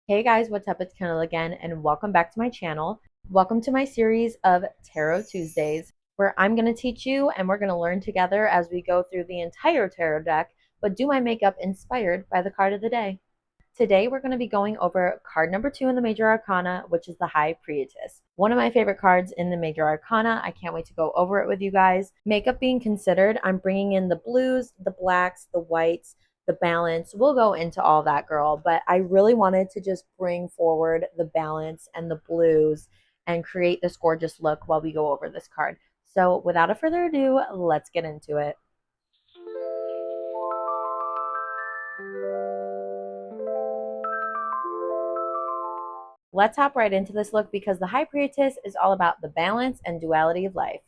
Hey guys, what's up? It's Kendall again, and welcome back to my channel. Welcome to my series of Tarot Tuesdays, where I'm going to teach you and we're going to learn together as we go through the entire tarot deck, but do my makeup inspired by the card of the day. Today, we're going to be going over card number 2 in the Major Arcana, which is the High Priestess. One of my favorite cards in the Major Arcana. I can't wait to go over it with you guys. Makeup being considered, I'm bringing in the blues, the blacks, the whites, the balance. We'll go into all that, girl, but I really wanted to just bring forward the balance and the blues and create this gorgeous look while we go over this card. So without a further ado, let's get into it. Let's hop right into this look because the High Priestess is all about the balance and duality of life.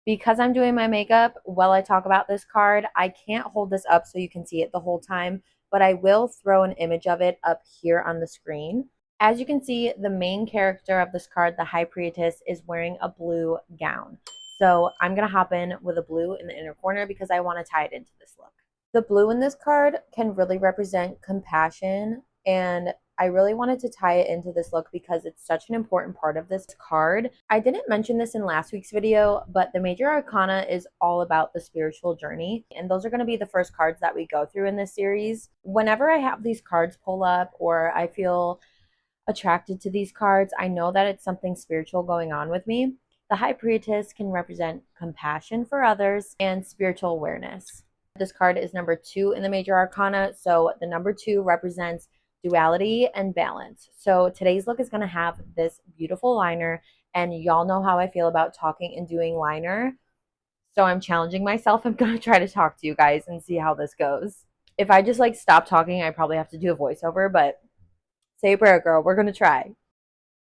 Because I'm doing my makeup while I talk about this card, I can't hold this up so you can see it the whole time, but I will throw an image of it up here on the screen. As you can see, the main character of this card, the High Priestess, is wearing a blue gown. So I'm going to hop in with a blue in the inner corner because I want to tie it into this look. The blue in this card can really represent compassion, and I really wanted to tie it into this look because it's such an important part of this card. I didn't mention this in last week's video, but the Major Arcana is all about the spiritual journey, and those are going to be the first cards that we go through in this series. Whenever I have these cards pull up or I feel attracted to these cards, I know that it's something spiritual going on with me. The High Priestess can represent compassion for others and spiritual awareness. This card is number 2 in the Major Arcana, so the number 2 represents duality and balance. So today's look is going to have this beautiful liner, and y'all know how I feel about talking and doing liner. So I'm challenging myself. I'm going to try to talk to you guys and see how this goes. If I just like stop talking, I probably have to do a voiceover, but say a prayer, girl. We're going to try.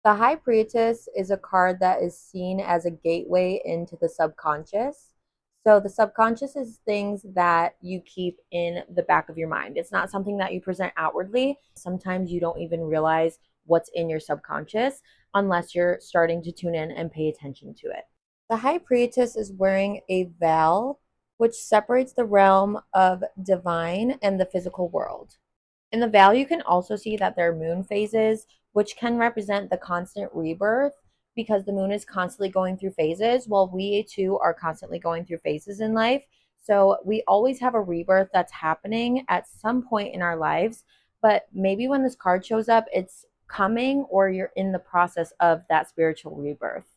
The High Priestess is a card that is seen as a gateway into the subconscious. So the subconscious is things that you keep in the back of your mind. It's not something that you present outwardly. Sometimes you don't even realize what's in your subconscious unless you're starting to tune in and pay attention to it. The High Priestess is wearing a veil which separates the realm of divine and the physical world. In the veil, you can also see that there are moon phases, which can represent the constant rebirth because the moon is constantly going through phases. Well, we too are constantly going through phases in life. So we always have a rebirth that's happening at some point in our lives. But maybe when this card shows up, it's coming or you're in the process of that spiritual rebirth.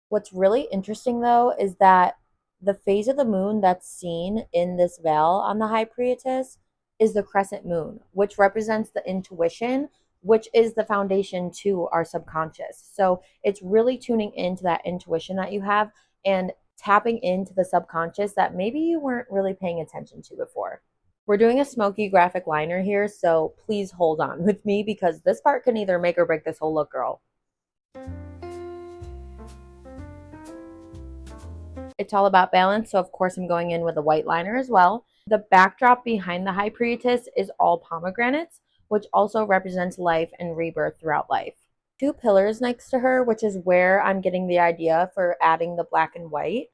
What's really interesting though is that the phase of the moon that's seen in this veil on the High Priestess is the crescent moon, which represents the intuition, which is the foundation to our subconscious. So it's really tuning into that intuition that you have and tapping into the subconscious that maybe you weren't really paying attention to before. We're doing a smoky graphic liner here, so please hold on with me because this part can either make or break this whole look, girl. It's all about balance, so of course I'm going in with a white liner as well. The backdrop behind the High Priestess is all pomegranates, which also represents life and rebirth throughout life. Two pillars next to her, which is where I'm getting the idea for adding the black and white.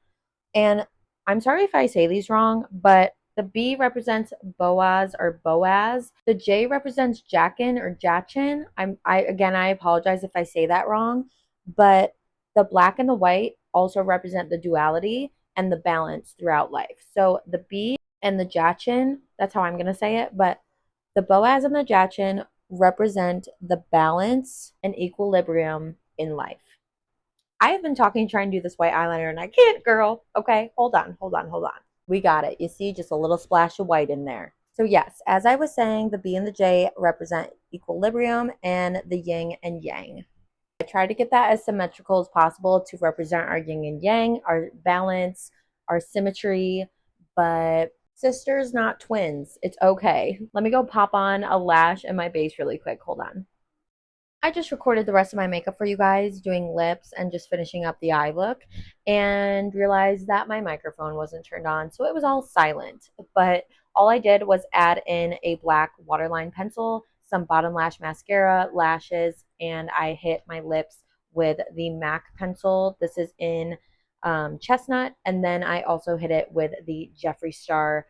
And I'm sorry if I say these wrong, but the B represents Boaz or Boaz. The J represents Jachin or Jachin. I apologize if I say that wrong, but the black and the white also represent the duality and the balance throughout life. So the B and the Jachin, that's how I'm going to say it, but the Boaz and the Jachin represent the balance and equilibrium in life. I have been talking, trying to do this white eyeliner, and I can't, girl. Okay, hold on. We got it. You see, just a little splash of white in there. So yes, as I was saying, the B and the J represent equilibrium and the yin and yang. I try to get that as symmetrical as possible to represent our yin and yang, our balance, our symmetry, but sisters, not twins. It's okay. Let me go pop on a lash and my base really quick. Hold on. I just recorded the rest of my makeup for you guys, doing lips and just finishing up the eye look, and realized that my microphone wasn't turned on, so it was all silent. But all I did was add in a black waterline pencil, some bottom lash mascara, lashes, and I hit my lips with the MAC pencil. This is in Chestnut, and then I also hit it with the Jeffree Star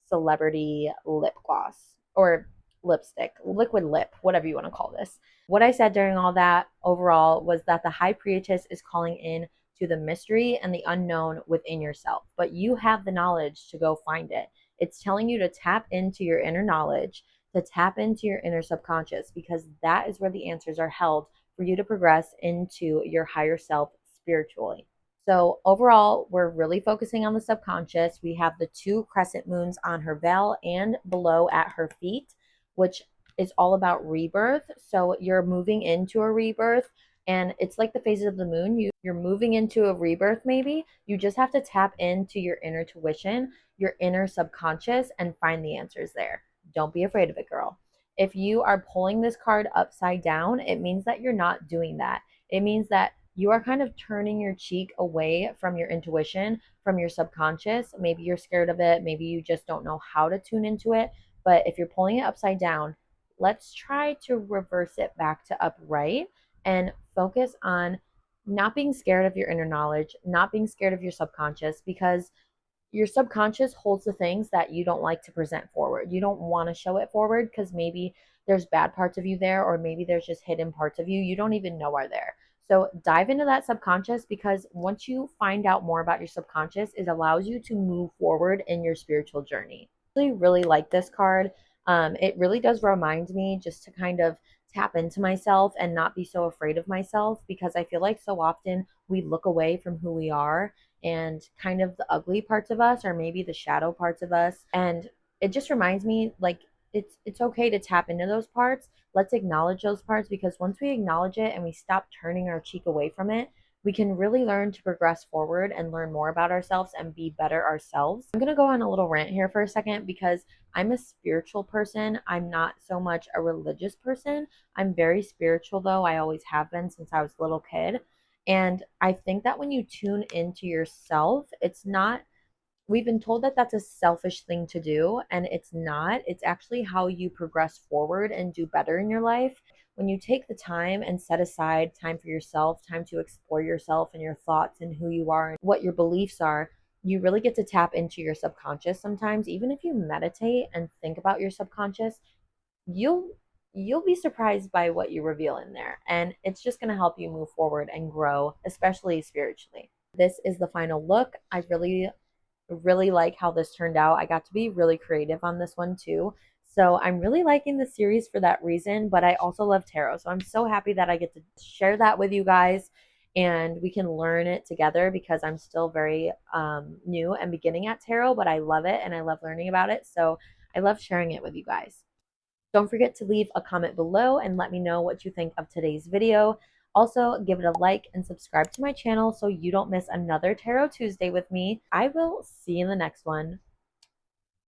Celebrity Lip Gloss, or lipstick, liquid lip, whatever you want to call this. What I said during all that overall was that the High Priestess is calling in to the mystery and the unknown within yourself, but you have the knowledge to go find it. It's telling you to tap into your inner knowledge, to tap into your inner subconscious, because that is where the answers are held for you to progress into your higher self spiritually. So overall, we're really focusing on the subconscious. We have the two crescent moons on her veil and below at her feet, which is all about rebirth. So you're moving into a rebirth, and it's like the phases of the moon. You're moving into a rebirth, maybe. You just have to tap into your inner tuition, your inner subconscious, and find the answers there. Don't be afraid of it, girl. If you are pulling this card upside down, it means that you're not doing that. It means that you are kind of turning your cheek away from your intuition, from your subconscious. Maybe you're scared of it. Maybe you just don't know how to tune into it. But if you're pulling it upside down, let's try to reverse it back to upright and focus on not being scared of your inner knowledge, not being scared of your subconscious, because your subconscious holds the things that you don't like to present forward. You don't want to show it forward because maybe there's bad parts of you there, or maybe there's just hidden parts of you don't even know are there. So dive into that subconscious, because once you find out more about your subconscious, it allows you to move forward in your spiritual journey. I really like this card. It really does remind me just to kind of tap into myself and not be so afraid of myself, because I feel like so often we look away from who we are and kind of the ugly parts of us, or maybe the shadow parts of us. And it just reminds me, like, it's okay to tap into those parts. Let's acknowledge those parts, because once we acknowledge it and we stop turning our cheek away from it, we can really learn to progress forward and learn more about ourselves and be better ourselves. I'm going to go on a little rant here for a second, because I'm a spiritual person. I'm not so much a religious person. I'm very spiritual, though. I always have been since I was a little kid. And I think that when you tune into yourself, it's not, we've been told that that's a selfish thing to do, and it's not. It's actually how you progress forward and do better in your life. When you take the time and set aside time for yourself, time to explore yourself and your thoughts and who you are and what your beliefs are, you really get to tap into your subconscious sometimes. Even if you meditate and think about your subconscious, you'll be surprised by what you reveal in there, and it's just going to help you move forward and grow, especially spiritually. This is the final look. I really like how this turned out. I got to be really creative on this one too. So I'm really liking the series for that reason, but I also love tarot. So I'm so happy that I get to share that with you guys and we can learn it together, because I'm still very new and beginning at tarot, but I love it and I love learning about it. So I love sharing it with you guys. Don't forget to leave a comment below and let me know what you think of today's video. Also, give it a like and subscribe to my channel so you don't miss another Tarot Tuesday with me. I will see you in the next one.